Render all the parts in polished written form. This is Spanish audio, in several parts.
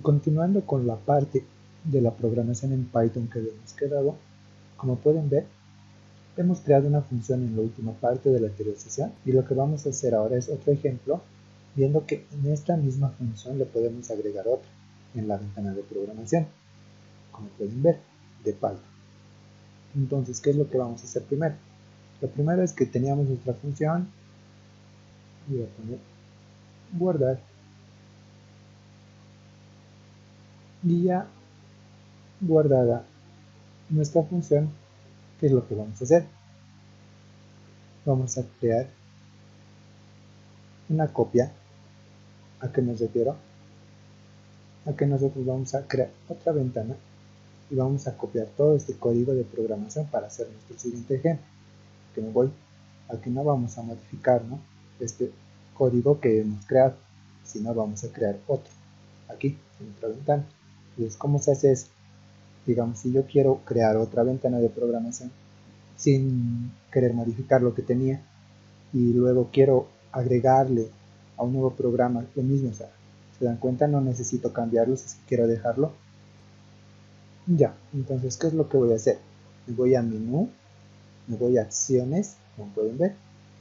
Continuando con la parte de la programación en Python que habíamos quedado, como pueden ver, hemos creado una función en la última parte de la anterior sesión y lo que vamos a hacer ahora es otro ejemplo, viendo que en esta misma función le podemos agregar otra en la ventana de programación, como pueden ver, de Python. Entonces, ¿qué es lo que vamos a hacer primero? Lo primero es que teníamos nuestra función, voy a poner guardar, y ya guardada nuestra función, ¿qué es lo que vamos a hacer? Vamos a crear una copia. ¿A qué me refiero? A que nosotros vamos a crear otra ventana y vamos a copiar todo este código de programación para hacer nuestro siguiente ejemplo. Que me voy, aquí no vamos a modificar, ¿no?, este código que hemos creado, sino vamos a crear otro aquí en otra ventana. Entonces, ¿cómo se hace eso? Digamos, si yo quiero crear otra ventana de programación sin querer modificar lo que tenía y luego quiero agregarle a un nuevo programa lo mismo, o sea, ¿se dan cuenta? No necesito cambiarlo si quiero dejarlo. Ya, entonces, ¿qué es lo que voy a hacer? Me voy a menú, me voy a acciones, como pueden ver,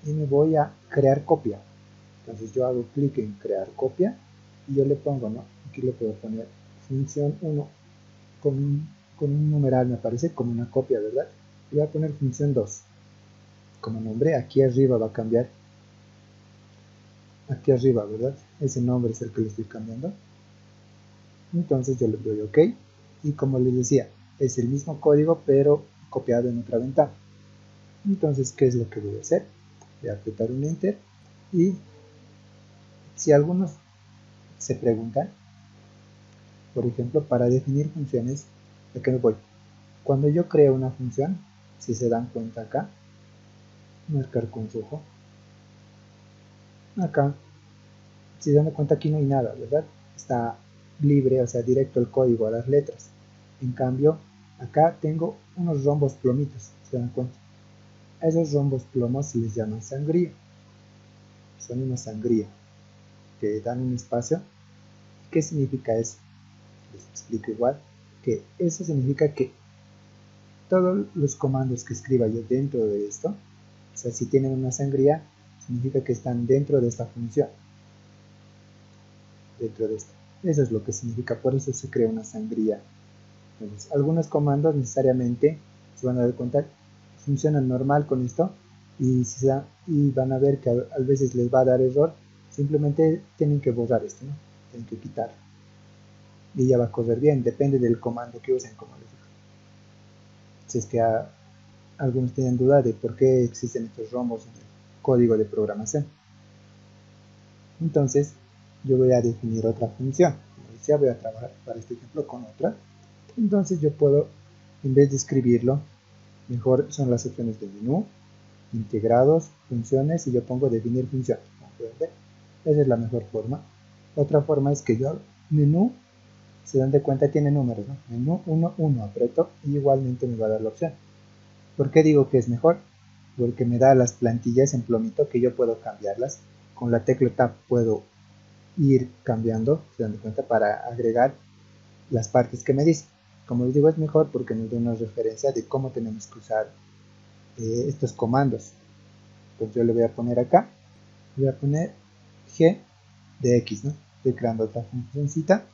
y me voy a crear copia. Entonces yo hago clic en crear copia y yo le pongo, ¿no? Aquí le puedo poner función 1 con un numeral, me aparece como una copia, ¿verdad? Y voy a poner función 2 como nombre. Aquí arriba va a cambiar, aquí arriba, ¿verdad? Ese nombre es el que le estoy cambiando. Entonces yo le doy OK y, como les decía, es el mismo código pero copiado en otra ventana. Entonces, ¿qué es lo que voy a hacer? Voy a apretar un enter y si algunos se preguntan, por ejemplo, para definir funciones, ¿a qué me voy? Cuando yo creo una función, si se dan cuenta acá, marcar con rojo, acá, si se dan cuenta aquí no hay nada, ¿verdad? Está libre, o sea, directo el código a las letras. En cambio, acá tengo unos rombos plomitos, ¿se dan cuenta? A esos rombos plomos se les llama sangría. Son una sangría que dan un espacio. ¿Qué significa eso? Les explico igual, que eso significa que todos los comandos que escriba yo dentro de esto, o sea, si tienen una sangría, significa que están dentro de esta función, dentro de esto. Eso es lo que significa, por eso se crea una sangría. Entonces, algunos comandos necesariamente se van a dar cuenta, funcionan normal con esto, y van a ver que a veces les va a dar error. Simplemente tienen que borrar esto, ¿no? Tienen que quitarlo y ya va a correr bien, depende del comando que usen, como les digo. Si es que algunos tienen duda de por qué existen estos rombos en el código de programación. Entonces, yo voy a definir otra función. Como decía, voy a trabajar para este ejemplo con otra. Entonces yo puedo, en vez de escribirlo, mejor son las opciones de menú, integrados, funciones, y yo pongo definir función. Como pueden ver, esa es la mejor forma. Otra forma es que yo menú, se dan de cuenta, tiene números, ¿no? Menú 1, 1, aprieto y igualmente me va a dar la opción. ¿Por qué digo que es mejor? Porque me da las plantillas en plomito que yo puedo cambiarlas. Con la tecla Tab puedo ir cambiando, se dan cuenta, para agregar las partes que me dice. Como les digo, es mejor porque nos da una referencia de cómo tenemos que usar estos comandos. Pues yo le voy a poner acá, voy a poner G de X, ¿no? Estoy creando otra funcióncita.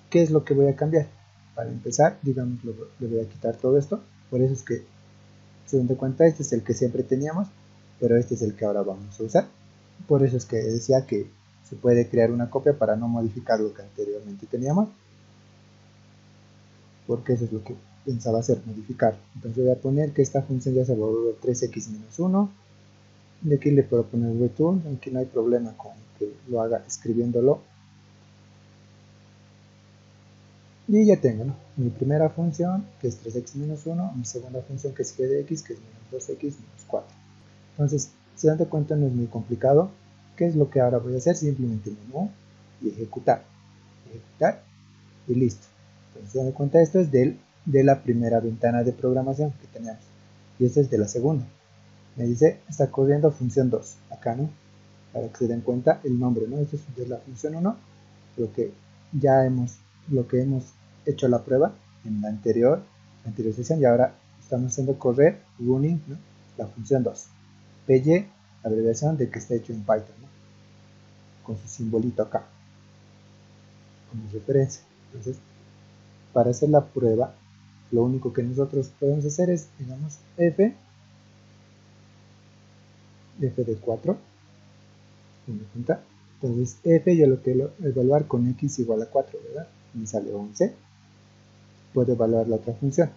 ¿Qué es lo que voy a cambiar? Para empezar, digamos, le voy a quitar todo esto. Por eso es que, se dan cuenta, este es el que siempre teníamos, pero este es el que ahora vamos a usar. Por eso es que decía que se puede crear una copia para no modificar lo que anteriormente teníamos, porque eso es lo que pensaba hacer, modificar. Entonces voy a poner que esta función ya se va a volver 3x-1, y aquí le puedo poner return. Aquí no hay problema con que lo haga escribiéndolo. Y ya tengo, ¿no?, mi primera función, que es 3x-1, mi segunda función, que es g de x, que es menos 2x-4. Entonces, se dan cuenta, no es muy complicado. ¿Qué es lo que ahora voy a hacer? Simplemente menú y ejecutar, y listo. Entonces, se dan cuenta, esto es de la primera ventana de programación que teníamos, y esto es de la segunda. Me dice, está corriendo función 2, acá, ¿no? Para que se den cuenta el nombre, ¿no? Esto es de la función 1, lo que ya hemos lo que hemos hecho la prueba en la anterior sesión, y ahora estamos haciendo correr running, ¿no?, la función 2. PY, abreviación de que está hecho en Python, ¿no?, con su simbolito acá como referencia. Entonces, para hacer la prueba, lo único que nosotros podemos hacer es, digamos, f de 4, entonces f yo lo quiero evaluar con x igual a 4, ¿verdad? Me sale 11. Puedo evaluar la otra función.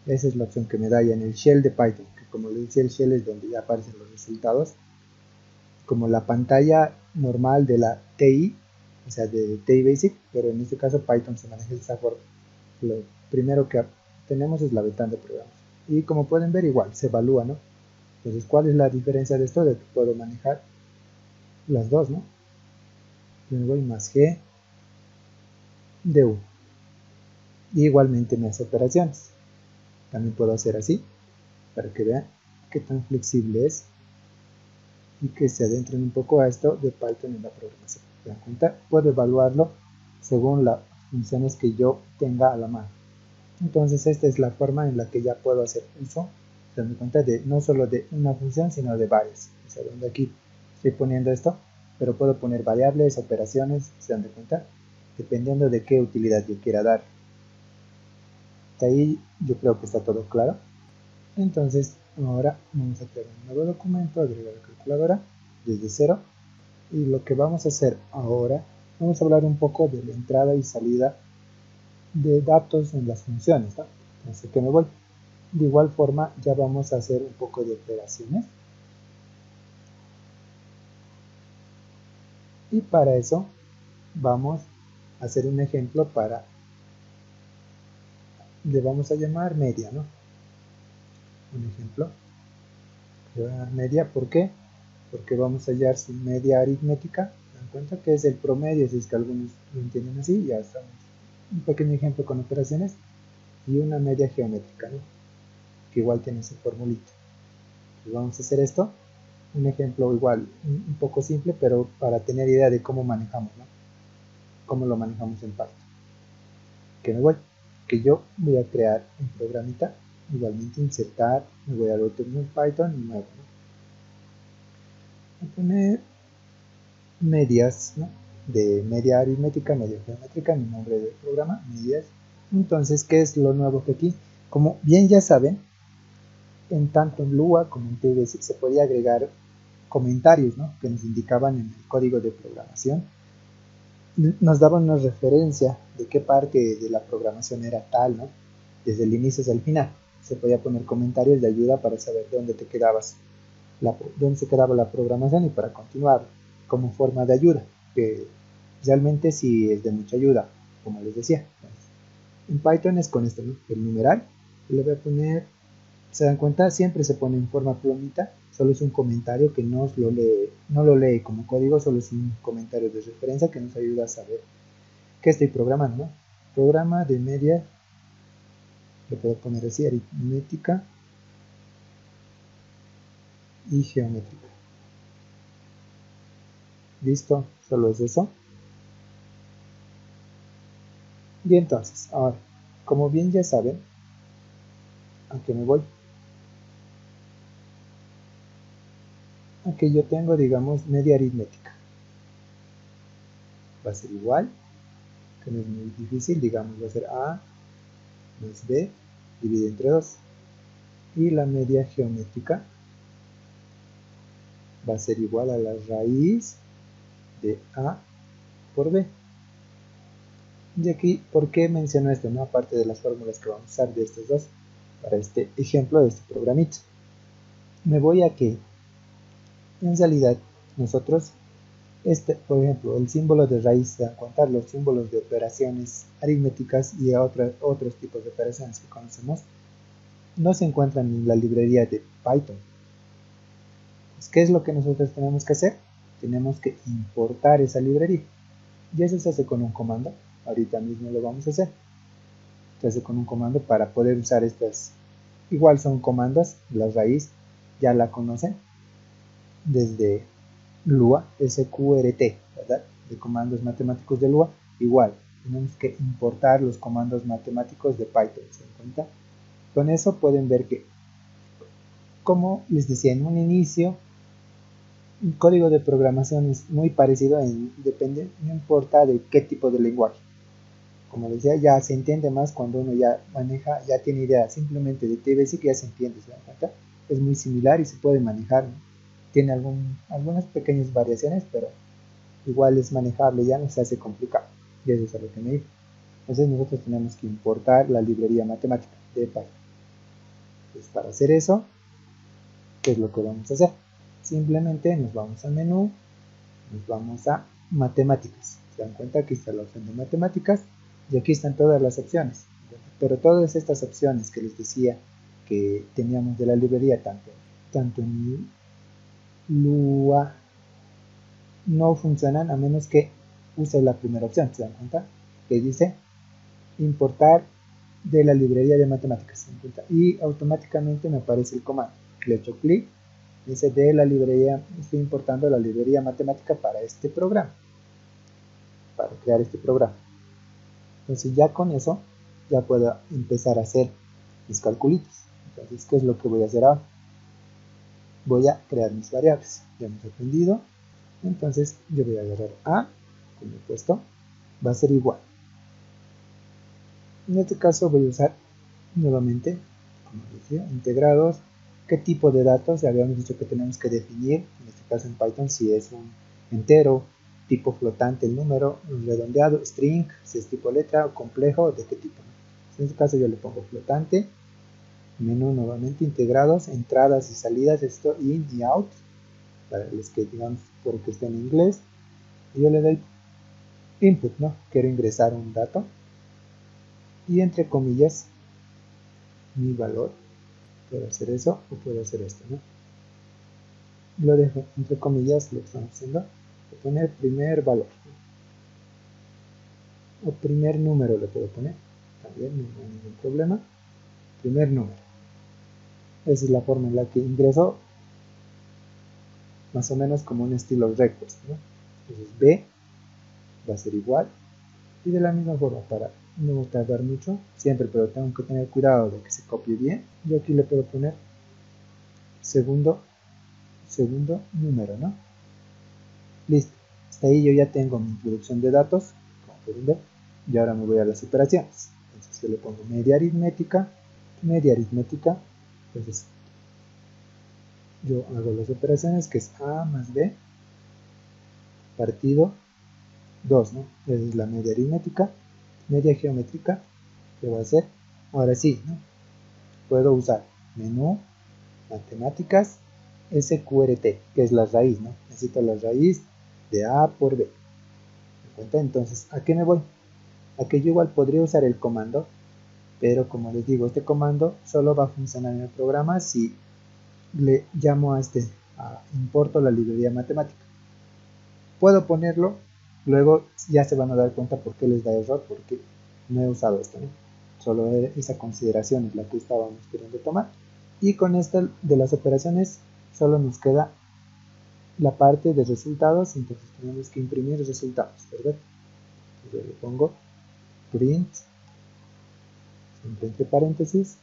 Esa es la opción que me da ya en el shell de Python, que como les decía, el shell es donde ya aparecen los resultados. Como la pantalla normal de la TI, o sea, de TI Basic, pero en este caso Python se maneja de esa forma. Lo primero que tenemos es la ventana de programas. Y como pueden ver, igual se evalúa, ¿no? Entonces, ¿cuál es la diferencia de esto? De que puedo manejar las dos, ¿no? Me voy más G de U. Y igualmente me hace operaciones. También puedo hacer así, para que vean qué tan flexible es y que se adentren un poco a esto de Python en la programación. ¿Se dan cuenta? Puedo evaluarlo según las funciones que yo tenga a la mano. Entonces esta es la forma en la que ya puedo hacer uso, se dan cuenta, de no solo de una función, sino de varias. O sea, donde aquí estoy poniendo esto, pero puedo poner variables, operaciones, se dan cuenta, dependiendo de qué utilidad yo quiera dar. Hasta ahí yo creo que está todo claro. Entonces ahora vamos a crear un nuevo documento, agregar la calculadora desde cero, y lo que vamos a hacer ahora, vamos a hablar un poco de la entrada y salida de datos en las funciones, ¿no? Entonces que me voy. De igual forma ya vamos a hacer un poco de operaciones, y para eso vamos a hacer un ejemplo le vamos a llamar media, ¿no? Un ejemplo, le voy a dar media. ¿Por qué? Porque vamos a hallar su media aritmética. Se dan cuenta que es el promedio, si es que algunos lo entienden así. Ya estamos. Un pequeño ejemplo con operaciones y una media geométrica, ¿no?, que igual tiene su formulita. Pues vamos a hacer esto, un ejemplo igual un poco simple, pero para tener idea de cómo manejamos, ¿no?, cómo lo manejamos en Python. Que me voy, que yo voy a crear un programita, igualmente insertar, me voy al otro en Python nuevo, ¿no?, voy a poner medias, ¿no?, de media aritmética, media geométrica, mi nombre del programa, medias. Entonces, ¿qué es lo nuevo que aquí? Como bien ya saben, en tanto en Lua como en TBasic se podía agregar comentarios, ¿no?, que nos indicaban en el código de programación, nos daban una referencia de qué parte de la programación era tal, ¿no?, desde el inicio hasta el final. Se podía poner comentarios de ayuda para saber dónde te quedabas, dónde se quedaba la programación, y para continuar como forma de ayuda, que realmente sí es de mucha ayuda, como les decía. En Python es con esto, ¿no?, el numeral, y le voy a poner, se dan cuenta, siempre se pone en forma plumita, solo es un comentario que no lo lee como código, solo es un comentario de referencia que nos ayuda a saber qué estoy programando, ¿no? Programa de media, le puedo poner así, aritmética y geométrica. Listo, solo es eso. Y entonces, ahora, como bien ya saben, aunque me voy, aquí yo tengo, digamos, media aritmética, va a ser igual, que no es muy difícil, digamos, va a ser A más B dividido entre 2, y la media geométrica va a ser igual a la raíz de A por B. Y aquí, ¿por qué menciono esto, no?, aparte de las fórmulas que vamos a usar de estos dos para este ejemplo de este programita? Me voy a que en realidad nosotros, por ejemplo, el símbolo de raíz, se dan cuenta, los símbolos de operaciones aritméticas y otros tipos de operaciones que conocemos, no se encuentran en la librería de Python. Pues, ¿qué es lo que nosotros tenemos que hacer? Tenemos que importar esa librería, y eso se hace con un comando. Ahorita mismo lo vamos a hacer. Se hace con un comando para poder usar estas. Igual son comandos, la raíz ya la conocen desde Lua, SQRT, ¿verdad?, de comandos matemáticos de Lua. Igual, tenemos que importar los comandos matemáticos de Python, ¿se dan cuenta? Con eso pueden ver que, como les decía en un inicio, el código de programación es muy parecido, depende, no importa de qué tipo de lenguaje. Como decía, ya se entiende más cuando uno ya maneja, ya tiene idea simplemente de TBasic, ya se entiende, ¿se dan cuenta? Es muy similar y se puede manejar, ¿no? Tiene algunas pequeñas variaciones, pero igual es manejable, ya no se hace complicado. Y eso es a lo que me dijo. Entonces nosotros tenemos que importar la librería matemática de Python. Entonces para hacer eso, ¿qué es lo que vamos a hacer? Simplemente nos vamos al menú, nos vamos a matemáticas. Se dan cuenta que está la opción de matemáticas y aquí están todas las opciones. Pero todas estas opciones que les decía que teníamos de la librería, tanto en Lua, no funcionan a menos que use la primera opción. ¿Se dan cuenta? Que dice importar de la librería de matemáticas. ¿Se dan cuenta? Y automáticamente me aparece el comando. Le echo clic. Dice de la librería, estoy importando la librería matemática para este programa, para crear este programa. Entonces ya con eso ya puedo empezar a hacer mis calculitos. Entonces, ¿qué es lo que voy a hacer ahora? Voy a crear mis variables. Ya hemos aprendido. Entonces yo voy a agarrar A, como he puesto, va a ser igual. En este caso voy a usar nuevamente, como decía, integrados. ¿Qué tipo de datos? Ya habíamos dicho que tenemos que definir, en este caso en Python, si es un entero, tipo flotante el número, un redondeado, string, si es tipo letra o complejo, de qué tipo. En este caso yo le pongo flotante, menú nuevamente, integrados, entradas y salidas, esto in y out, para los que digamos porque está en inglés, y yo le doy input, ¿no? Quiero ingresar un dato, y entre comillas, mi valor. Puedo hacer eso o puedo hacer esto, ¿no? Lo dejo entre comillas, lo que estamos haciendo. Voy a poner primer valor, ¿no? O primer número le puedo poner, también no hay ningún problema. Primer número. Esa es la forma en la que ingreso, más o menos como un estilo request, ¿no? Entonces B va a ser igual, y de la misma forma, para no tardar mucho, siempre, pero tengo que tener cuidado de que se copie bien. Yo aquí le puedo poner segundo número, ¿no? Listo. Hasta ahí yo ya tengo mi introducción de datos, como pueden ver, y ahora me voy a las operaciones. Entonces yo le pongo media aritmética, entonces yo hago las operaciones, que es A más B partido 2, ¿no? Esa es la media aritmética. Media geométrica, que va a ser, ahora sí, ¿no? Puedo usar menú, matemáticas, SQRT, que es la raíz, ¿no? Necesito la raíz de A por B. Entonces, ¿a qué me voy? A que yo igual podría usar el comando, pero como les digo, este comando solo va a funcionar en el programa si le llamo importo la librería matemática. Puedo ponerlo, luego ya se van a dar cuenta por qué les da error, porque no he usado esto, ¿no? Solo esa consideración es la que estábamos queriendo tomar. Y con esta de las operaciones solo nos queda la parte de resultados, entonces tenemos que imprimir resultados, ¿verdad? Entonces le pongo print, siempre entre paréntesis,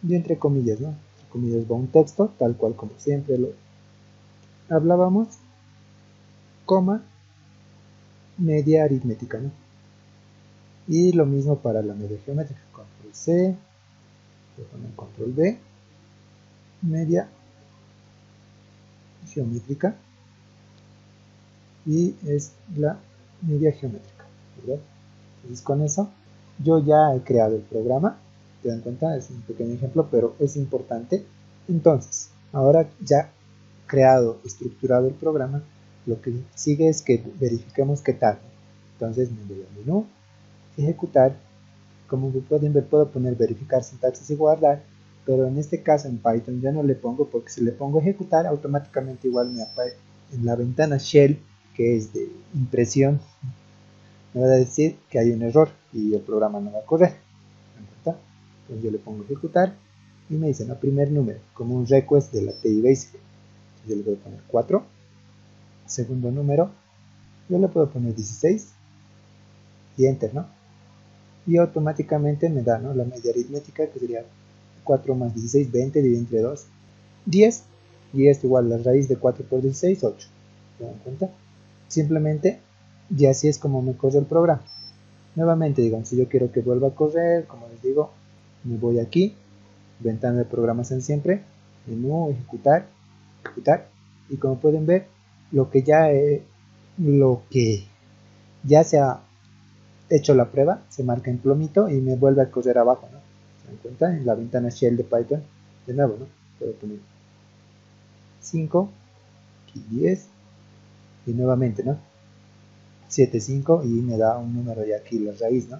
y entre comillas, ¿no? Entre comillas va un texto, tal cual como siempre lo hablábamos, coma, media aritmética, ¿no? Y lo mismo para la media geométrica, control C, voy a poner control V, media geométrica, y es la media geométrica, ¿verdad? Entonces con eso yo ya he creado el programa, te dan cuenta, es un pequeño ejemplo, pero es importante. Entonces, ahora ya creado, estructurado el programa, lo que sigue es que verifiquemos qué tal. Entonces me voy al menú, ejecutar, como pueden ver puedo poner verificar sintaxis y guardar, pero en este caso en Python ya no le pongo, porque si le pongo ejecutar automáticamente igual me aparece en la ventana shell, que es de impresión, me va a decir que hay un error y el programa no va a correr. Entonces yo le pongo ejecutar y me dice, no, primer número, como un request de la TI Basic. Entonces yo le voy a poner 4. Segundo número, yo le puedo poner 16. y enter, ¿no? Y automáticamente me da, ¿no?, la media aritmética, que sería 4 más 16, 20, dividido entre 2, 10, y esto igual la raíz de 4 por 16, 8. ¿Se dan cuenta? Simplemente, y así es como me corre el programa. Nuevamente, digamos, si yo quiero que vuelva a correr, como les digo, me voy aquí, ventana de programación siempre, menú, ejecutar, ejecutar, y como pueden ver, lo que ya se ha hecho la prueba, se marca en plomito y me vuelve a correr abajo, ¿no? ¿Se dan cuenta? En la ventana shell de Python, de nuevo, ¿no? Puedo poner 5, aquí 10, y nuevamente, ¿no? 7, 5, y me da un número ya aquí, la raíz, ¿no?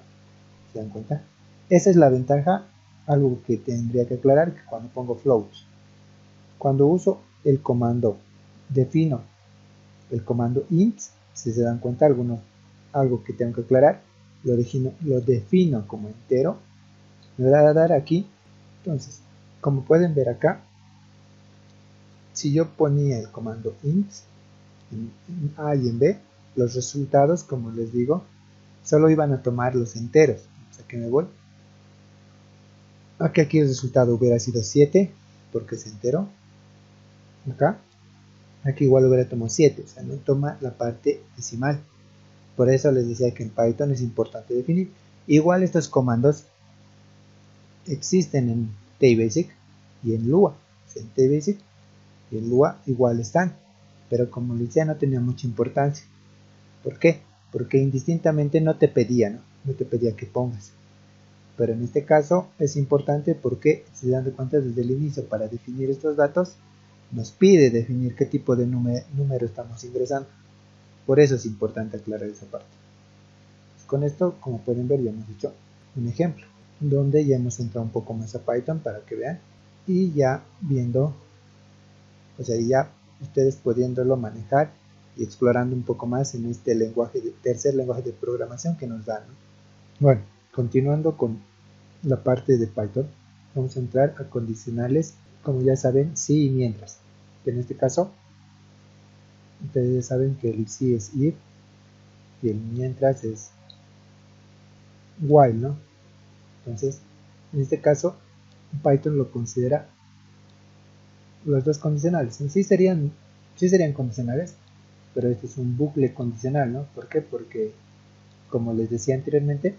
¿Se dan cuenta? Esa es la ventaja, algo que tendría que aclarar, que cuando pongo floats, cuando uso el comando defino, el comando int, si se dan cuenta, algo que tengo que aclarar, lo defino como entero, me va a dar aquí. Entonces, como pueden ver acá, si yo ponía el comando int en A y en B, los resultados, como les digo, solo iban a tomar los enteros. O sea que me voy. Aquí el resultado hubiera sido 7, porque es entero. Acá, aquí igual hubiera tomado 7, o sea, no toma la parte decimal. Por eso les decía que en Python es importante definir. Igual estos comandos existen en TBasic y en Lua. O sea, en TBasic y en Lua igual están, pero como les decía, no tenía mucha importancia. ¿Por qué? Porque indistintamente no te pedía, ¿no? No te pedía que pongas. Pero en este caso es importante porque, si se dan cuenta, desde el inicio, para definir estos datos, nos pide definir qué tipo de número estamos ingresando. Por eso es importante aclarar esa parte. Pues con esto, como pueden ver, ya hemos hecho un ejemplo, donde ya hemos entrado un poco más a Python para que vean, y ya viendo, o sea, ya ustedes pudiéndolo manejar y explorando un poco más en este tercer lenguaje de programación que nos dan, ¿no? Bueno, continuando con la parte de Python, vamos a entrar a condicionales, como ya saben, si y mientras. En este caso, ustedes ya saben que el si es if y el mientras es while, ¿no? Entonces, en este caso, Python lo considera los dos condicionales. En sí serían condicionales, pero este es un bucle condicional, ¿no? ¿Por qué? Porque, como les decía anteriormente,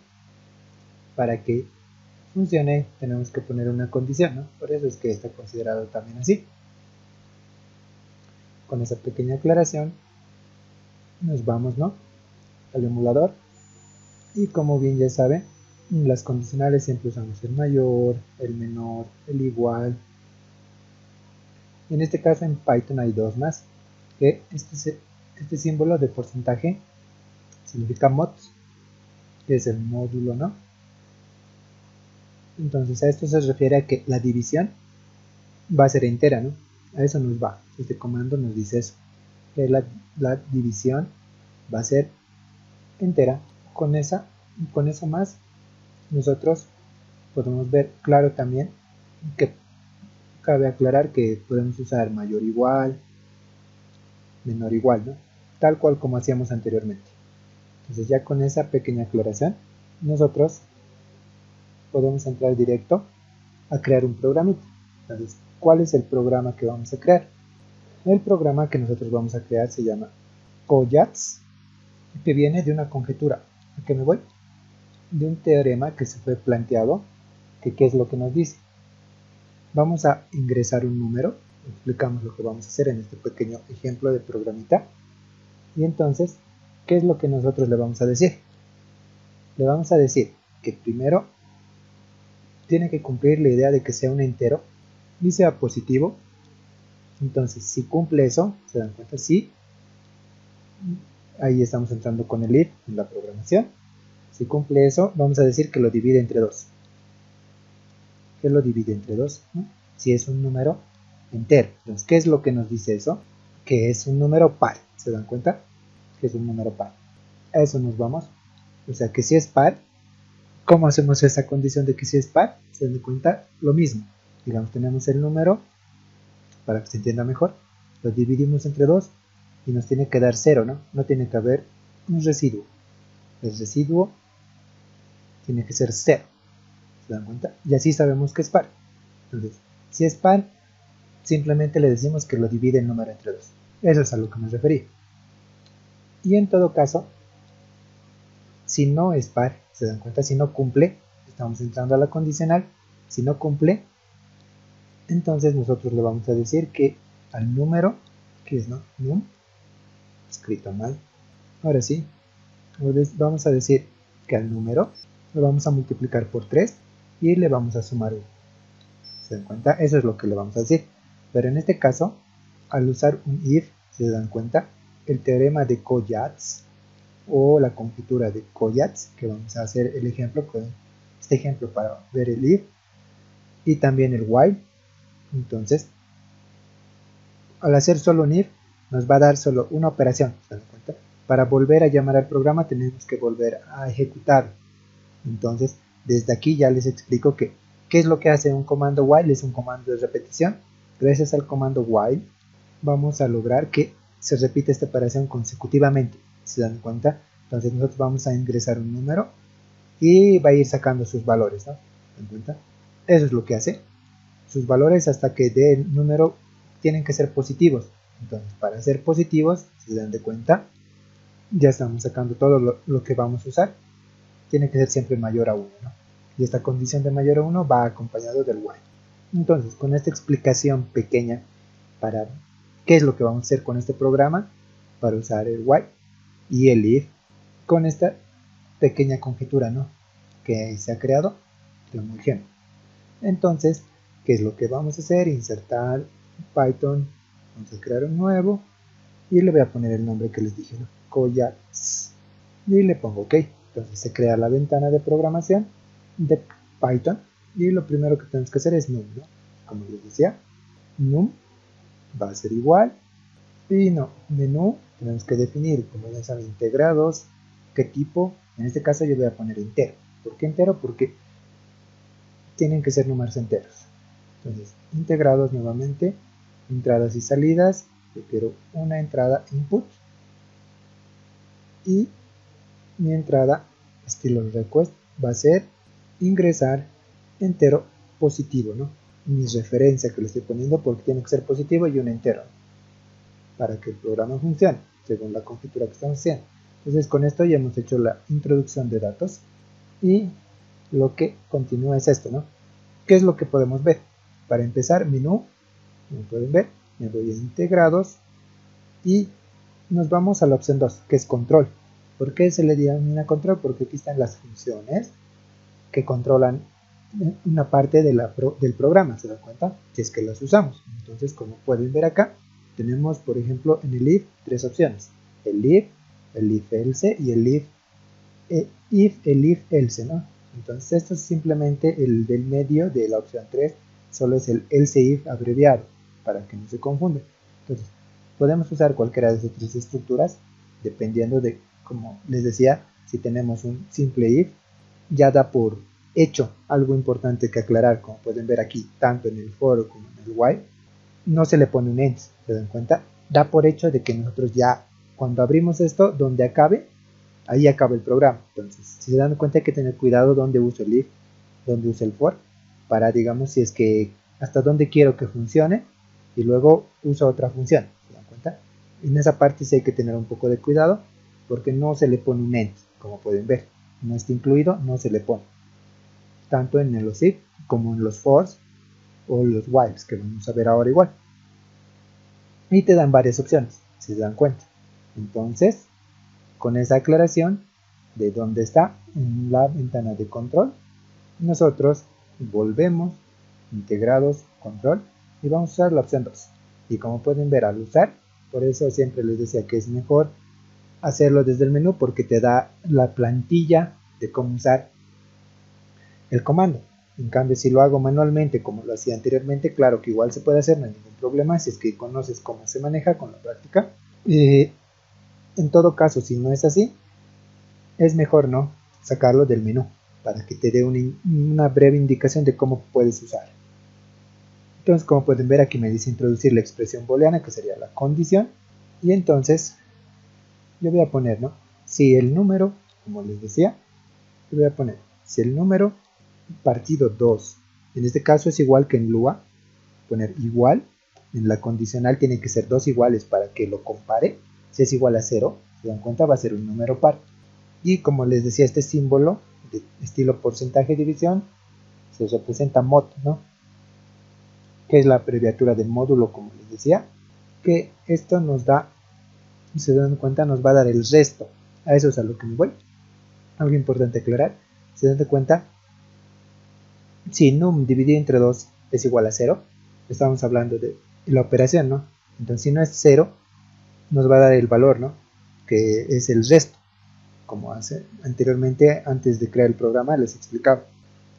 para que funcione tenemos que poner una condición, ¿no? Por eso es que está considerado también así. Con esa pequeña aclaración, nos vamos, ¿no?, al emulador, y como bien ya saben, las condicionales siempre usamos el mayor, el menor, el igual. En este caso en Python hay dos más, que este símbolo de porcentaje significa mod, que es el módulo, ¿no? Entonces a esto se refiere a que la división va a ser entera, ¿no? A eso nos va, este comando nos dice eso, que la división va a ser entera. Con eso más, nosotros podemos ver claro también que cabe aclarar que podemos usar mayor igual, menor igual, ¿no? Tal cual como hacíamos anteriormente. Entonces ya con esa pequeña aclaración, nosotros podemos entrar directo a crear un programita. Entonces, ¿cuál es el programa que vamos a crear? El programa que nosotros vamos a crear se llama COJATS, que viene de una conjetura. ¿A qué me voy? De un teorema que se fue planteado, que qué es lo que nos dice. Vamos a ingresar un número, explicamos lo que vamos a hacer en este pequeño ejemplo de programita, y entonces, ¿qué es lo que nosotros le vamos a decir? Le vamos a decir que primero tiene que cumplir la idea de que sea un entero y sea positivo. Entonces, si cumple eso, se dan cuenta, sí, ahí estamos entrando con el if en la programación. Si cumple eso, vamos a decir que lo divide entre 2. ¿Qué lo divide entre 2? ¿No? Si es un número entero. Entonces, ¿qué es lo que nos dice eso? Que es un número par. ¿Se dan cuenta? Que es un número par. A eso nos vamos. O sea, que si es par, ¿cómo hacemos esa condición de que si es par? Se dan cuenta, lo mismo. Digamos, tenemos el número, para que se entienda mejor, lo dividimos entre 2 y nos tiene que dar 0, ¿no? No tiene que haber un residuo. El residuo tiene que ser 0. ¿Se dan cuenta? Y así sabemos que es par. Entonces, si es par, simplemente le decimos que lo divide el número entre 2. Eso es a lo que me referí. Y en todo caso, si no es par, ¿se dan cuenta? Si no cumple, estamos entrando a la condicional, si no cumple, entonces nosotros le vamos a decir que al número, que es, ¿no? Num, escrito mal, ahora sí, vamos a decir que al número lo vamos a multiplicar por 3 y le vamos a sumar 1. ¿Se dan cuenta? Eso es lo que le vamos a decir. Pero en este caso, al usar un if, ¿se dan cuenta? El teorema de Collatz o la conjetura de Collatz, que vamos a hacer el ejemplo con este ejemplo para ver el if, y también el while. Entonces, al hacer solo un if, nos va a dar solo una operación. ¿Se dan cuenta? Para volver a llamar al programa tenemos que volver a ejecutarlo. Entonces, desde aquí ya les explico que qué es lo que hace un comando while. Es un comando de repetición. Gracias al comando while vamos a lograr que se repita esta operación consecutivamente. ¿Se dan cuenta? Entonces nosotros vamos a ingresar un número y va a ir sacando sus valores, ¿no? ¿Se dan cuenta? Eso es lo que hace. Sus valores hasta que dé el número tienen que ser positivos. Entonces, para ser positivos, si se dan de cuenta, ya estamos sacando todo lo que vamos a usar. Tiene que ser siempre mayor a 1, ¿no? Y esta condición de mayor a 1 va acompañado del while. Entonces, con esta explicación pequeña para qué es lo que vamos a hacer con este programa, para usar el while y el if, con esta pequeña conjetura, ¿no?, que se ha creado como ejemplo. Entonces, ¿qué es lo que vamos a hacer? Insertar Python, vamos a crear un nuevo y le voy a poner el nombre que les dije, ¿no? Collatz, y le pongo OK. Entonces se crea la ventana de programación de Python y lo primero que tenemos que hacer es num, ¿no? Como les decía, num va a ser igual y no, menú tenemos que definir, como ya saben, integrados, qué tipo. En este caso yo voy a poner entero. ¿Por qué entero? Porque tienen que ser números enteros. Entonces, integrados nuevamente, entradas y salidas. Yo quiero una entrada input y mi entrada estilo request va a ser ingresar entero positivo, ¿no? Mi referencia que le estoy poniendo porque tiene que ser positivo y un entero para que el programa funcione según la conjetura que estamos haciendo. Entonces con esto ya hemos hecho la introducción de datos y lo que continúa es esto, ¿no? ¿Qué es lo que podemos ver? Para empezar, menú, como pueden ver, me voy a integrados y nos vamos a la opción 2, que es control. ¿Por qué se le denomina control? Porque aquí están las funciones que controlan una parte de del programa, ¿se dan cuenta? Si es que las usamos. Entonces, como pueden ver acá, tenemos, por ejemplo, en el if, 3 opciones. El if else y el if else, ¿no? Entonces, esto es simplemente el del medio de la opción 3, solo es el else if abreviado, para que no se confunda. Entonces, podemos usar cualquiera de esas 3 estructuras, dependiendo de, como les decía, si tenemos un simple if, ya da por hecho algo importante que aclarar, como pueden ver aquí, tanto en el for como en el while, no se le pone un end, ¿se dan cuenta? Da por hecho de que nosotros ya, cuando abrimos esto, donde acabe, ahí acaba el programa. Entonces, si se dan cuenta, hay que tener cuidado donde uso el if, donde uso el for, para, digamos, si es que hasta donde quiero que funcione, y luego uso otra función, ¿se dan cuenta? En esa parte sí hay que tener un poco de cuidado, porque no se le pone un end, como pueden ver. No está incluido, no se le pone. Tanto en los if como en los fors o los whiles, que vamos a ver ahora igual. Y te dan varias opciones, si se dan cuenta. Entonces, con esa aclaración de dónde está en la ventana de control, nosotros volvemos, integrados, control, y vamos a usar la opción 2. Y como pueden ver al usar, por eso siempre les decía que es mejor hacerlo desde el menú porque te da la plantilla de cómo usar el comando. En cambio, si lo hago manualmente como lo hacía anteriormente, claro que igual se puede hacer, no hay ningún problema si es que conoces cómo se maneja con la práctica. En todo caso, si no es así, es mejor no sacarlo del menú para que te dé una breve indicación de cómo puedes usar. Entonces, como pueden ver, aquí me dice introducir la expresión booleana, que sería la condición, y entonces yo voy a poner, ¿no? Si el número, como les decía, yo voy a poner si el número partido 2, en este caso es igual que en Lua, poner igual, en la condicional tiene que ser dos iguales para que lo compare. Si es igual a 0, se dan cuenta, va a ser un número par. Y como les decía, este símbolo de estilo porcentaje división se representa mod, ¿no? Que es la abreviatura de módulo, como les decía, que esto nos da, si se dan cuenta, nos va a dar el resto. A eso es a lo que me voy. Algo importante aclarar, se dan cuenta, si num dividido entre 2 es igual a 0, estamos hablando de la operación, ¿no? Entonces si no es 0, nos va a dar el valor, ¿no? Que es el resto, como hace anteriormente, antes de crear el programa les explicaba.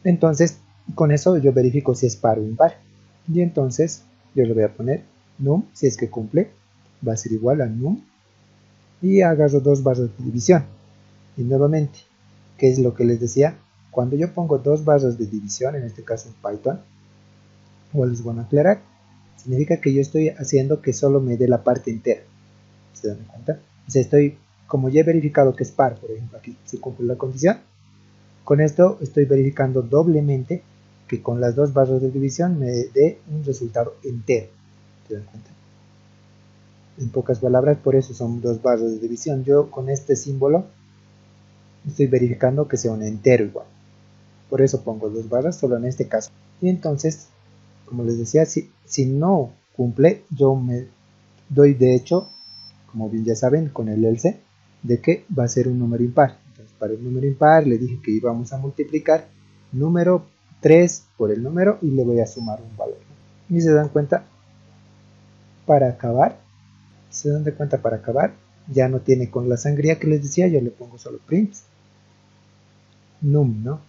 Entonces con eso yo verifico si es par o impar, y entonces yo le voy a poner num, si es que cumple, va a ser igual a num, y agarro dos barras de división, y nuevamente, ¿qué es lo que les decía? Cuando yo pongo dos barras de división, en este caso en Python, igual les voy a aclarar, significa que yo estoy haciendo que solo me dé la parte entera. ¿Se dan cuenta? O sea, como ya he verificado que es par, por ejemplo, aquí se cumple la condición, con esto estoy verificando doblemente que con las dos barras de división me dé un resultado entero. ¿Se dan cuenta? En pocas palabras, por eso son dos barras de división. Yo con este símbolo estoy verificando que sea un entero igual. Por eso pongo dos barras solo en este caso. Y entonces, como les decía, si no cumple, yo me doy de hecho, como bien ya saben, con el else, de que va a ser un número impar. Entonces, para el número impar le dije que íbamos a multiplicar número 3 por el número y le voy a sumar un valor. Y se dan cuenta, para acabar, ya no tiene con la sangría que les decía, yo le pongo solo print num, ¿no?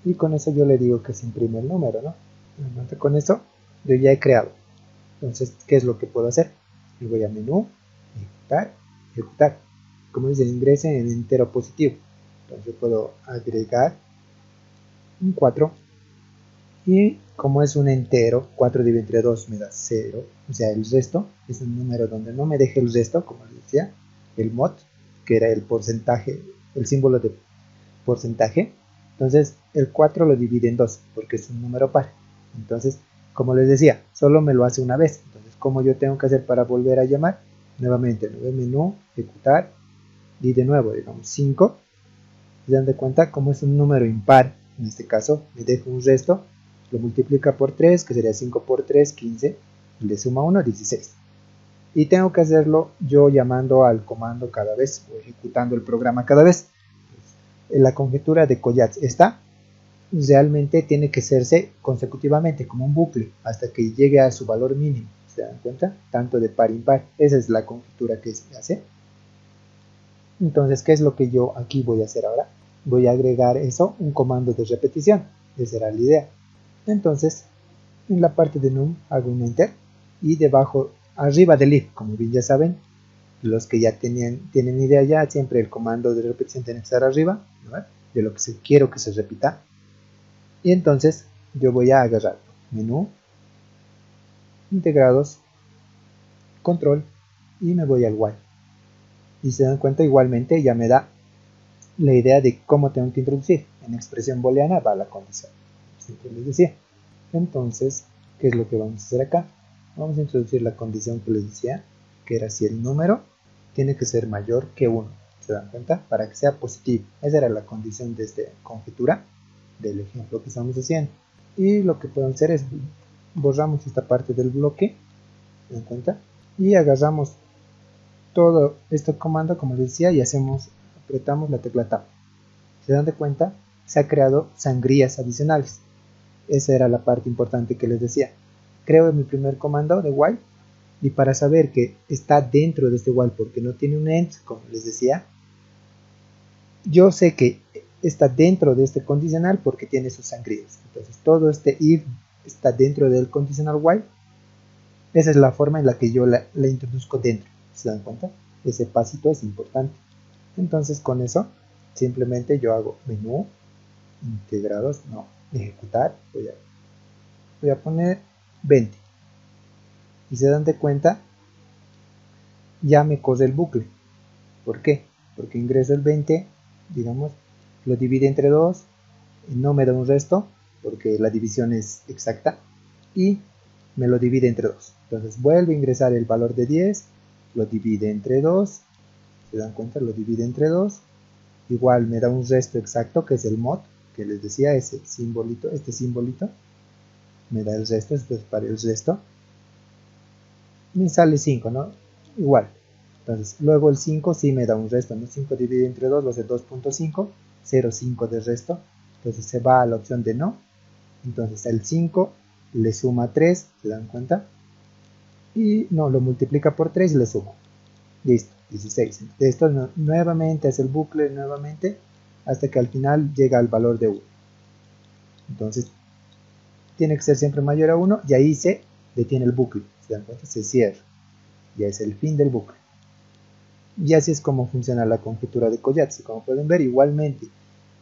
Y con eso yo le digo que se imprime el número, ¿no? Entonces, con eso yo ya he creado. Entonces, ¿qué es lo que puedo hacer? Le voy a menú, ejecutar. Como dice, ingrese en entero positivo. Entonces puedo agregar un 4. Y como es un entero, 4 dividido entre 2 me da 0. O sea, el resto es un número donde no me deje el resto, como les decía, el mod, que era el porcentaje, el símbolo de porcentaje. Entonces el 4 lo divide en 2 porque es un número par. Entonces, como les decía, solo me lo hace una vez. Entonces, ¿cómo yo tengo que hacer para volver a llamar? Nuevamente, nuevo menú, ejecutar, y de nuevo, digamos 5. Se dan de cuenta, como es un número impar, en este caso, me dejo un resto, lo multiplica por 3, que sería 5 por 3, 15, y le suma 1, 16. Y tengo que hacerlo yo llamando al comando cada vez, o ejecutando el programa cada vez. La conjetura de Collatz está, realmente tiene que hacerse consecutivamente, como un bucle, hasta que llegue a su valor mínimo. ¿Se dan cuenta? Tanto de par impar. Esa es la conjetura que se hace. Entonces, ¿qué es lo que yo aquí voy a hacer ahora? Voy a agregar eso, un comando de repetición. Esa era la idea. Entonces, en la parte de num hago un enter y debajo, arriba del if, como bien ya saben, los que ya tienen idea ya, siempre el comando de repetición tiene que estar arriba, ¿no? De lo que quiero que se repita. Y entonces yo voy a agarrar menú, integrados, control y me voy al while. Y se dan cuenta, igualmente ya me da la idea de cómo tengo que introducir. En expresión booleana va la condición, siempre les decía. Entonces, ¿qué es lo que vamos a hacer acá? Vamos a introducir la condición que les decía, que era si el número tiene que ser mayor que 1. ¿Se dan cuenta? Para que sea positivo. Esa era la condición de esta conjetura del ejemplo que estamos haciendo. Y lo que podemos hacer es borramos esta parte del bloque, ¿se dan cuenta? Y agarramos todo este comando, como les decía, y apretamos la tecla Tab. ¿Se dan de cuenta? Se ha creado sangrías adicionales. Esa era la parte importante que les decía. Creo mi primer comando de while, y para saber que está dentro de este while porque no tiene un end, como les decía, yo sé que está dentro de este condicional porque tiene sus sangrías. Entonces todo este if está dentro del condicional while. Esa es la forma en la que yo la introduzco dentro. ¿Se dan cuenta? Ese pasito es importante. Entonces con eso simplemente yo hago menú, integrados, no, ejecutar, voy a poner 20. Y se dan de cuenta, ya me corre el bucle. ¿Por qué? Porque ingreso el 20, digamos, lo divide entre 2, no me da un resto porque la división es exacta y me lo divide entre 2. Entonces vuelve a ingresar el valor de 10, lo divide entre 2, se dan cuenta, lo divide entre 2, igual me da un resto exacto que es el mod, que les decía, ese simbolito, este simbolito, me da el resto, esto es para el resto, me sale 5, ¿no? Igual. Entonces, luego el 5 sí me da un resto, ¿no? 5 dividido entre 2 va a ser 2.5, 0,5 de resto, entonces se va a la opción de no, entonces el 5 le suma 3, ¿se dan cuenta? Y no, lo multiplica por 3 y le suma. Listo, 16. De esto nuevamente hace el bucle nuevamente hasta que al final llega al valor de 1. Entonces, tiene que ser siempre mayor a 1 y ahí se detiene el bucle, ¿se dan cuenta? Se cierra. Ya es el fin del bucle. Y así es como funciona la conjetura de Koyatsu. Como pueden ver, igualmente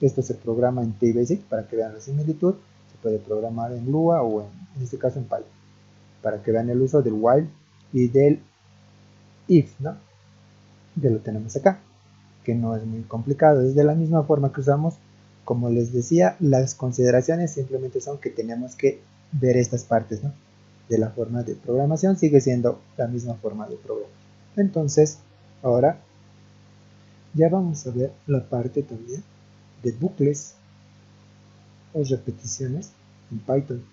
esto se programa en TBasic para que vean la similitud. Se puede programar en Lua o en este caso en Python para que vean el uso del while y del if, ¿no? Ya lo tenemos acá, que no es muy complicado. Es de la misma forma que usamos, como les decía, las consideraciones simplemente son que tenemos que ver estas partes, ¿no? De la forma de programación sigue siendo la misma forma de programa. Entonces, ahora ya vamos a ver la parte también de bucles o repeticiones en Python.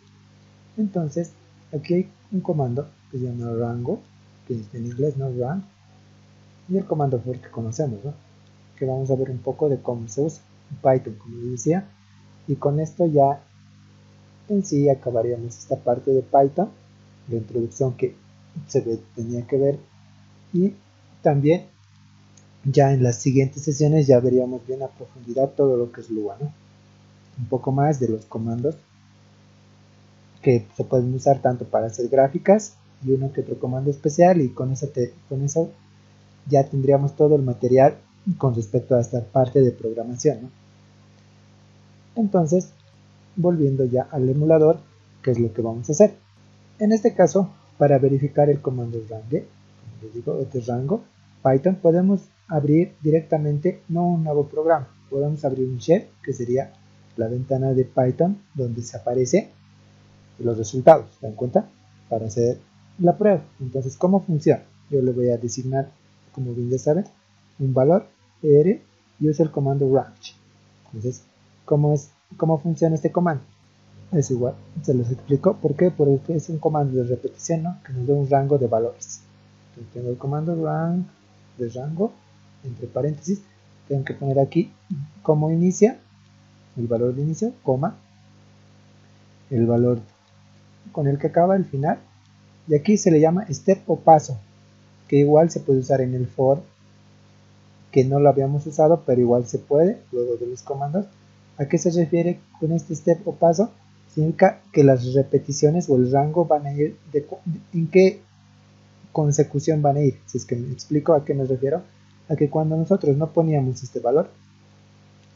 Entonces, aquí hay un comando que se llama rango, que es en inglés, no run, y el comando for que conocemos, ¿no? Que vamos a ver un poco de cómo se usa en Python, como les decía, y con esto ya en sí acabaríamos esta parte de Python, la introducción que tenía que ver, y también ya en las siguientes sesiones ya veríamos bien a profundidad todo lo que es Lua, ¿no? Un poco más de los comandos que se pueden usar tanto para hacer gráficas y uno que otro comando especial, y con eso ya tendríamos todo el material con respecto a esta parte de programación, ¿no? Entonces, volviendo ya al emulador, ¿qué es lo que vamos a hacer? En este caso, para verificar el comando range, como les digo, este es rango, Python, podemos abrir directamente no un nuevo programa, podemos abrir un shell, que sería la ventana de Python donde se aparece los resultados, ¿se dan cuenta? Para hacer la prueba. Entonces, ¿cómo funciona? Yo le voy a designar, como bien ya saben, un valor r y uso el comando range. Entonces, ¿cómo funciona este comando? Es igual, se los explico. ¿Por qué? Porque es un comando de repetición, ¿no? Que nos da un rango de valores. Entonces, tengo el comando range de rango, entre paréntesis, tengo que poner aquí cómo inicia, el valor de inicio, coma, el valor con el que acaba el final, y aquí se le llama step o paso, que igual se puede usar en el for, que no lo habíamos usado, pero igual se puede luego de los comandos. ¿A qué se refiere con este step o paso? Significa que las repeticiones o el rango van a ir en qué consecución van a ir. Si es que me explico a qué me refiero, a que cuando nosotros no poníamos este valor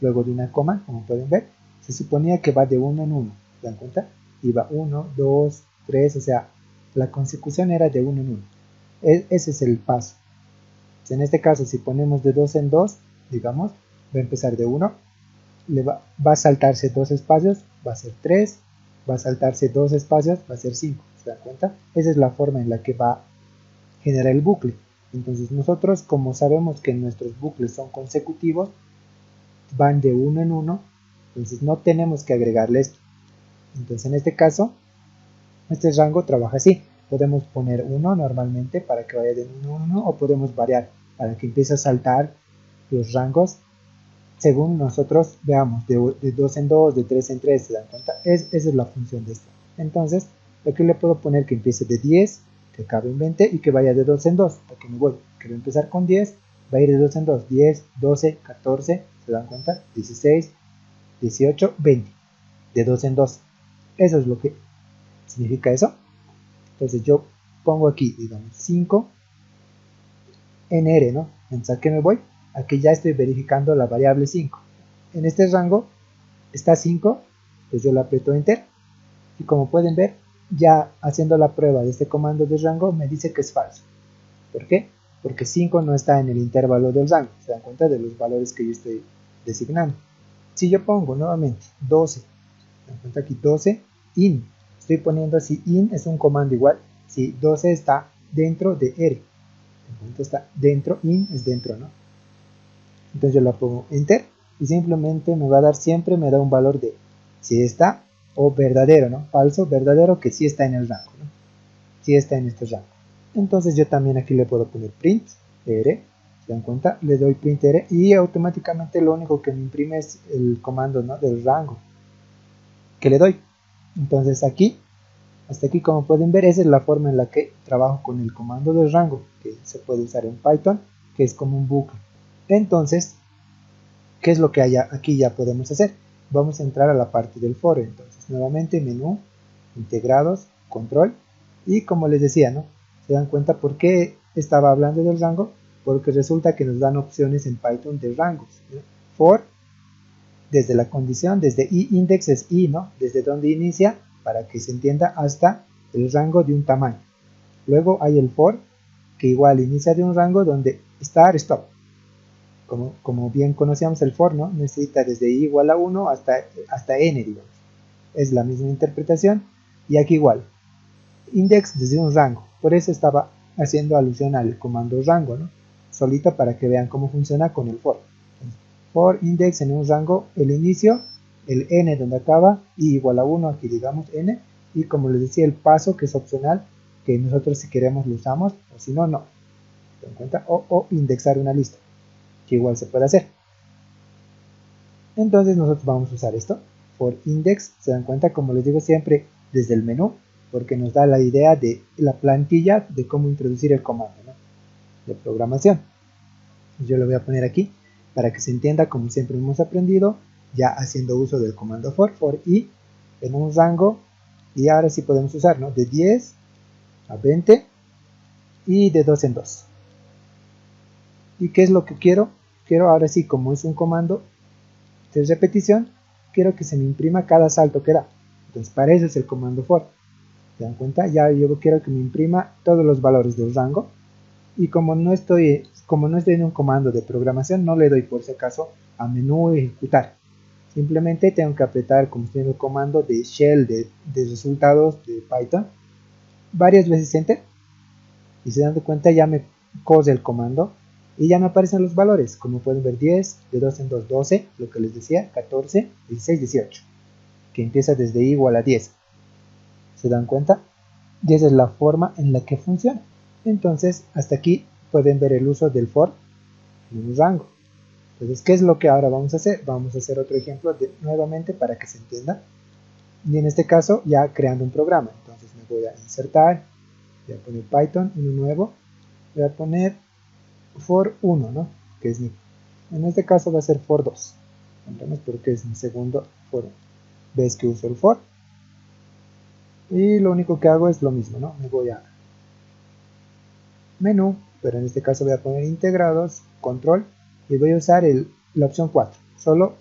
luego de una coma, como pueden ver, se suponía que va de 1 en 1, ¿se dan cuenta? Iba 1, 2, 3, o sea, la consecución era de 1 en 1. Ese es el paso. En este caso, si ponemos de 2 en 2, digamos, va a empezar de 1, va a saltarse 2 espacios, va a ser 3, va a saltarse 2 espacios, va a ser 5, ¿se dan cuenta? Esa es la forma en la que va a generar el bucle. Entonces nosotros, como sabemos que nuestros bucles son consecutivos, van de 1 en 1, entonces no tenemos que agregarle esto. Entonces en este caso, este rango trabaja así. Podemos poner 1 normalmente para que vaya de 1 en 1, o podemos variar para que empiece a saltar los rangos según nosotros veamos, de 2 en 2, de 3 en 3, ¿se dan cuenta? Esa es la función de esto. Entonces, aquí le puedo poner que empiece de 10, que acabe en 20 y que vaya de 2 en 2, porque me vuelvo. Quiero empezar con 10, va a ir de 2 en 2, 10, 12, 14, ¿se dan cuenta? 16, 18, 20, de 2 en 2. Eso es lo que significa eso. Entonces yo pongo aquí, digamos, 5 en R, ¿no? Entonces, ¿a qué me voy? Aquí ya estoy verificando la variable 5. En este rango está 5, pues yo le aprieto enter, y como pueden ver, ya haciendo la prueba de este comando de rango me dice que es falso. ¿Por qué? Porque 5 no está en el intervalo del rango, se dan cuenta de los valores que yo estoy designando. Si yo pongo nuevamente 12, me dan cuenta aquí 12 in, estoy poniendo así in es un comando igual, si 12 está dentro de R, está dentro, in es dentro, ¿no? Entonces yo la pongo enter y simplemente me va a dar siempre, me da un valor de si está o verdadero, ¿no? Falso, verdadero, que sí está en el rango, ¿no? Sí está en este rango. Entonces yo también aquí le puedo poner print R, ¿se dan cuenta? Le doy print R y automáticamente lo único que me imprime es el comando, ¿no? Del rango que le doy. Entonces aquí, hasta aquí como pueden ver, esa es la forma en la que trabajo con el comando del rango, que se puede usar en Python, que es como un bucle. Entonces, ¿qué es lo que aquí ya podemos hacer? Vamos a entrar a la parte del for. Entonces, nuevamente menú, integrados, control, y como les decía, ¿no? ¿Se dan cuenta por qué estaba hablando del rango? Porque resulta que nos dan opciones en Python de rangos, ¿no? For, desde la condición, desde index es i, ¿no? Desde donde inicia, para que se entienda, hasta el rango de un tamaño. Luego hay el for, que igual inicia de un rango donde start, stop. Como bien conocíamos el for, ¿no? Necesita desde i igual a 1 hasta n, digamos. Es la misma interpretación. Y aquí igual, index desde un rango. Por eso estaba haciendo alusión al comando rango, ¿no? Solito para que vean cómo funciona con el for. For index en un rango, el inicio, el n donde acaba, i igual a 1, aquí digamos n. Y como les decía, el paso que es opcional, que nosotros si queremos lo usamos, o si no, no. ¿Se dan cuenta? O indexar una lista, que igual se puede hacer. Entonces nosotros vamos a usar esto, for index, se dan cuenta, como les digo siempre, desde el menú, porque nos da la idea de la plantilla de cómo introducir el comando, ¿no? De programación. Yo lo voy a poner aquí para que se entienda como siempre hemos aprendido, ya haciendo uso del comando for i en un rango, y ahora sí podemos usar, ¿no? De 10 a 20 y de 2 en 2. ¿Y qué es lo que quiero? Quiero ahora sí, como es un comando de repetición, quiero que se me imprima cada salto que da. Entonces para eso es el comando for. ¿Se dan cuenta? Ya yo quiero que me imprima todos los valores del rango. Y como no estoy en un comando de programación, no le doy por si acaso a menú ejecutar. Simplemente tengo que apretar, como estoy en el comando de shell de resultados de Python, varias veces enter. Y se dan cuenta, ya me cose el comando y ya me aparecen los valores. Como pueden ver, 10, de 2 en 2, 12, lo que les decía, 14, 16, 18. Que empieza desde i igual a 10. ¿Se dan cuenta? Y esa es la forma en la que funciona. Entonces, hasta aquí pueden ver el uso del for en un rango. Entonces, ¿qué es lo que ahora vamos a hacer? Vamos a hacer otro ejemplo nuevamente para que se entienda. Y en este caso, ya creando un programa. Entonces, me voy a insertar, voy a poner Python, uno nuevo, voy a poner for 1, ¿no? Que es en este caso va a ser for 2. Entonces, porque es mi segundo for 1. Ves que uso el for. Y lo único que hago es lo mismo, ¿no? Me voy a menú, pero en este caso voy a poner integrados, control, y voy a usar la opción 4, solo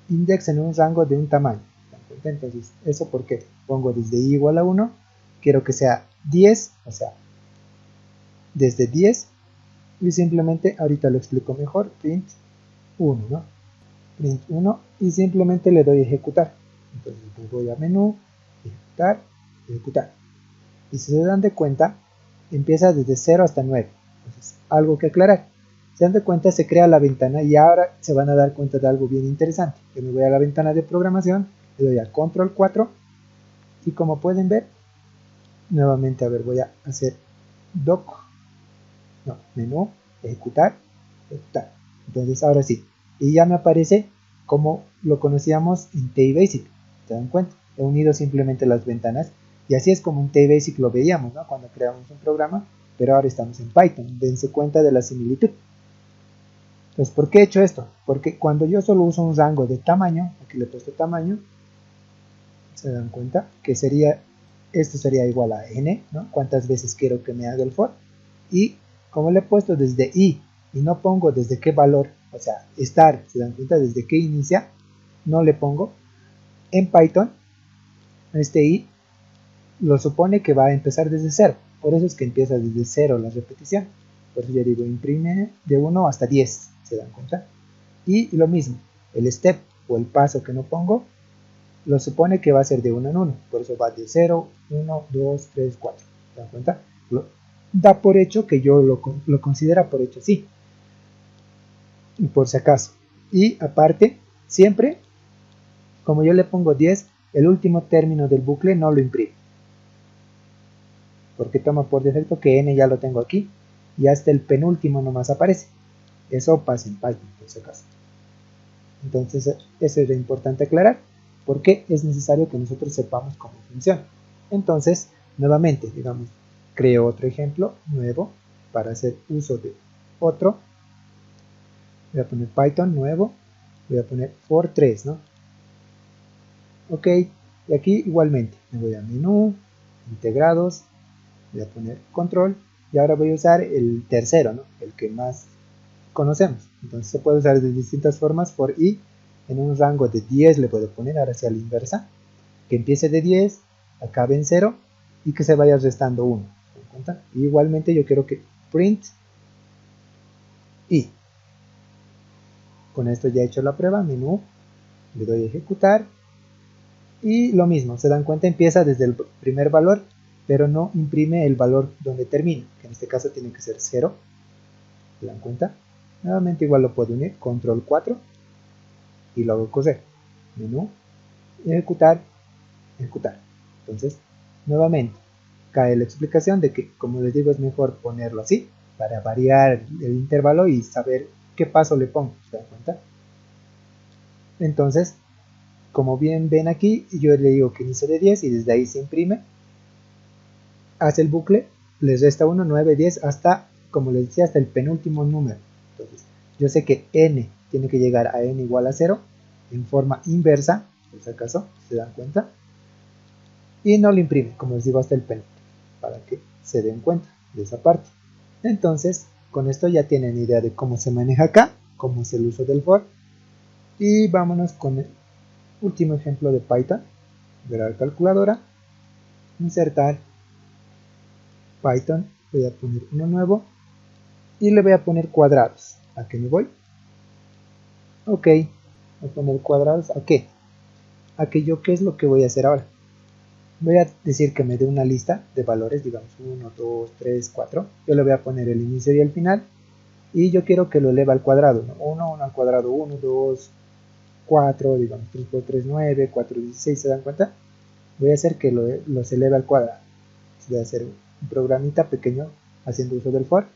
index en un rango de un tamaño. Entonces, eso porque pongo desde i igual a 1, quiero que sea 10, o sea, desde 10, y simplemente, ahorita lo explico mejor, print 1, ¿no? Print 1, y simplemente le doy ejecutar. Entonces, me voy a menú, ejecutar, ejecutar. Y si se dan de cuenta, empieza desde 0 hasta 9. Entonces, algo que aclarar. Se dan de cuenta, se crea la ventana y ahora se van a dar cuenta de algo bien interesante. Yo me voy a la ventana de programación, le doy a control 4 y como pueden ver, nuevamente, a ver, voy a hacer menú, ejecutar, ejecutar. Entonces, ahora sí. Y ya me aparece como lo conocíamos en TBasic. ¿Se dan cuenta? He unido simplemente las ventanas. Y así es como en TBasic lo veíamos, ¿no? Cuando creamos un programa, pero ahora estamos en Python. Dense cuenta de la similitud. Entonces, ¿por qué he hecho esto? Porque cuando yo solo uso un rango de tamaño, aquí le he puesto tamaño, se dan cuenta que esto sería igual a n, ¿no? Cuántas veces quiero que me haga el for. Y como le he puesto desde i y no pongo desde qué valor, o sea, start, se dan cuenta desde qué inicia, no le pongo. En Python, este i lo supone que va a empezar desde 0. Por eso es que empieza desde 0 la repetición. Por eso yo digo imprime de 1 hasta 10. ¿Se dan cuenta? Y lo mismo, el step o el paso que no pongo, lo supone que va a ser de 1 en 1. Por eso va de 0, 1, 2, 3, 4. ¿Se dan cuenta? Da por hecho que yo lo considera por hecho sí. Y por si acaso. Y aparte, siempre, como yo le pongo 10, el último término del bucle no lo imprime. Porque toma por defecto que n ya lo tengo aquí. Y hasta el penúltimo nomás aparece. Eso pasa en Python, por si acaso. Entonces, eso es importante aclarar, porque es necesario que nosotros sepamos cómo funciona. Entonces, nuevamente, digamos, creo otro ejemplo nuevo para hacer uso de otro. Voy a poner Python nuevo, voy a poner for 3, ¿no? Ok, y aquí igualmente me voy a menú, integrados, voy a poner control, y ahora voy a usar el tercero, ¿no? El que más conocemos. Entonces se puede usar de distintas formas. For i en un rango de 10 le puedo poner, ahora sí a la inversa, que empiece de 10, acabe en 0 y que se vaya restando 1. ¿Se dan cuenta? Y igualmente yo quiero que print i. Con esto ya he hecho la prueba, menú, le doy a ejecutar y lo mismo, se dan cuenta, empieza desde el primer valor, pero no imprime el valor donde termina, que en este caso tiene que ser 0. ¿Se dan cuenta? Nuevamente igual lo puedo unir, control 4 y lo hago correr. Menú, ejecutar, ejecutar. Entonces, nuevamente, cae la explicación de que, como les digo, es mejor ponerlo así para variar el intervalo y saber qué paso le pongo. ¿Se dan cuenta? Entonces, como bien ven aquí, yo le digo que inicie de 10 y desde ahí se imprime. Hace el bucle, les resta 1, 9, 10 hasta, como les decía, hasta el penúltimo número. Entonces, yo sé que n tiene que llegar a n igual a 0 en forma inversa, por si acaso, se dan cuenta. Y no lo imprime, como les digo, hasta el penúltimo, para que se den cuenta de esa parte. Entonces, con esto ya tienen idea de cómo se maneja acá, cómo es el uso del for. Y vámonos con el último ejemplo de Python. Ver a la calculadora, insertar Python, voy a poner uno nuevo y le voy a poner cuadrados. ¿A qué me voy? Ok, voy a poner cuadrados. ¿A qué? ¿A que yo qué es lo que voy a hacer ahora? Voy a decir que me dé una lista de valores, digamos 1, 2, 3, 4. Yo le voy a poner el inicio y el final. Y yo quiero que lo eleve al cuadrado, ¿no? 1, 1 al cuadrado, 1, 2, 4, digamos 3 por 3, 9, 4, 16, ¿se dan cuenta? Voy a hacer que los eleve al cuadrado. Voy a hacer un programita pequeño haciendo uso del for,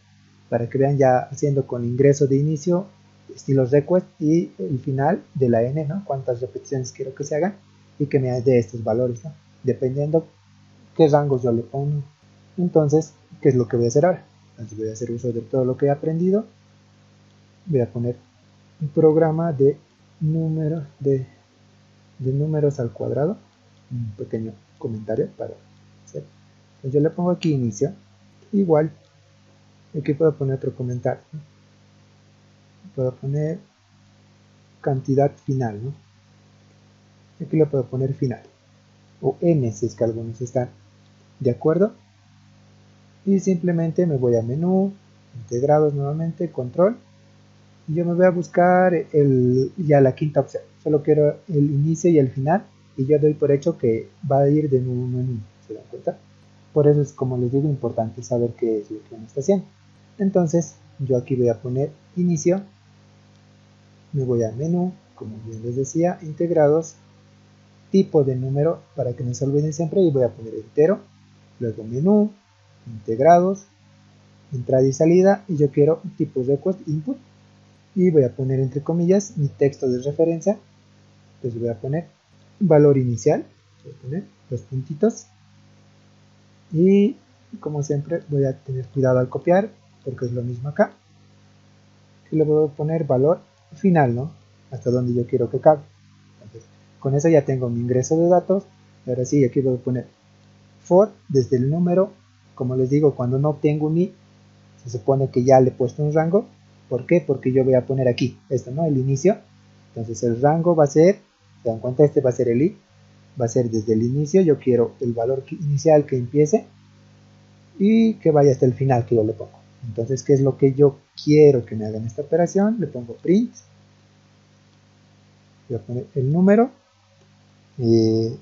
para que vean ya haciendo con ingreso de inicio, estilo request y el final de la n, ¿no? Cuántas repeticiones quiero que se hagan y que me dé estos valores, ¿no? Dependiendo qué rangos yo le pongo. Entonces, ¿qué es lo que voy a hacer ahora? Entonces voy a hacer uso de todo lo que he aprendido. Voy a poner un programa de números al cuadrado, un pequeño comentario para hacer. Entonces yo le pongo aquí inicio, igual aquí puedo poner otro comentario, ¿no? Puedo poner cantidad final, ¿no? Aquí le puedo poner final o n si es que algunos están de acuerdo, y simplemente me voy a menú, integrados nuevamente, control, y yo me voy a buscar ya la quinta opción. Solo quiero el inicio y el final, y yo doy por hecho que va a ir de uno en uno. ¿Se dan cuenta? Por eso es, como les digo, importante saber qué es lo que uno está haciendo. Entonces, yo aquí voy a poner inicio, me voy a menú, como bien les decía, integrados, tipo de número, para que no se olviden siempre, y voy a poner entero, luego menú, integrados, entrada y salida, y yo quiero tipo request input, y voy a poner entre comillas mi texto de referencia. Entonces voy a poner valor inicial, voy a poner los puntitos, y como siempre voy a tener cuidado al copiar porque es lo mismo acá, y le voy a poner valor final, ¿no? Hasta donde yo quiero que cabe. Entonces, con eso ya tengo mi ingreso de datos. Y ahora sí, aquí voy a poner for desde el número. Como les digo, cuando no obtengo un i, se supone que ya le he puesto un rango. ¿Por qué? Porque yo voy a poner aquí esto, ¿no? El inicio. Entonces el rango va a ser, se dan cuenta, este va a ser el i, va a ser desde el inicio. Yo quiero el valor inicial que empiece y que vaya hasta el final que yo le pongo. Entonces, ¿qué es lo que yo quiero que me haga en esta operación? Le pongo print voy a poner el número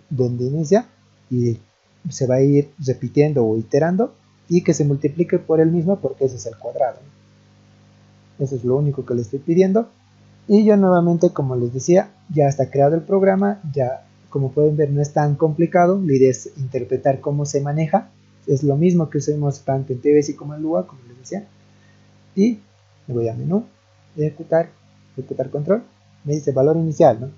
donde inicia y se va a ir repitiendo o iterando y que se multiplique por el mismo porque ese es el cuadrado. Eso es lo único que le estoy pidiendo. Y yo nuevamente, como les decía, ya está creado el programa, ya como pueden ver no es tan complicado, la idea es interpretar cómo se maneja, es lo mismo que usamos tanto en TBS como en Lua, como les decía. Y me voy a menú, ejecutar control, me dice valor inicial, ¿no?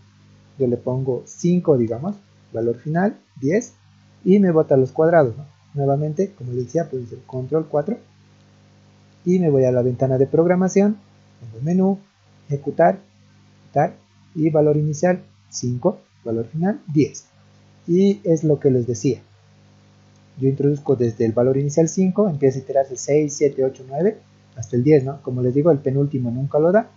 Yo le pongo 5, digamos, valor final 10 y me bota los cuadrados, ¿no? Nuevamente, como les decía, puedo hacer control 4 y me voy a la ventana de programación, pongo menú, ejecutar y valor inicial 5, valor final 10. Y es lo que les decía. Yo introduzco desde el valor inicial 5, empieza a iterarse 6, 7, 8, 9, hasta el 10, ¿no? Como les digo, el penúltimo nunca lo da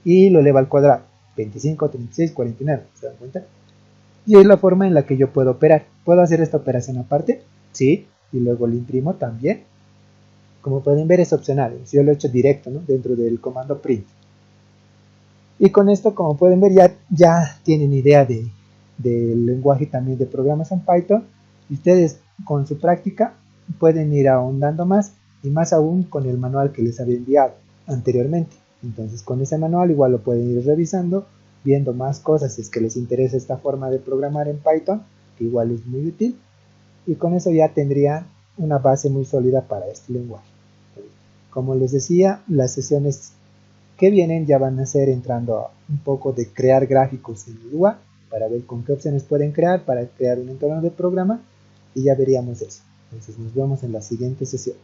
y lo eleva al cuadrado. 25, 36, 49, ¿se dan cuenta? Y es la forma en la que yo puedo operar. ¿Puedo hacer esta operación aparte? Sí, y luego lo imprimo también. Como pueden ver es opcional, yo lo he hecho directo, ¿no? Dentro del comando print. Y con esto, como pueden ver, ya tienen idea del lenguaje también de programas en Python. Y ustedes con su práctica pueden ir ahondando más y más aún con el manual que les había enviado anteriormente. Entonces con ese manual igual lo pueden ir revisando, viendo más cosas si es que les interesa esta forma de programar en Python, que igual es muy útil. Y con eso ya tendrían una base muy sólida para este lenguaje. Como les decía, las sesiones que vienen ya van a ser entrando a un poco de crear gráficos en Lua para ver con qué opciones pueden crear para crear un entorno de programa y ya veríamos eso. Entonces nos vemos en la siguiente sesión.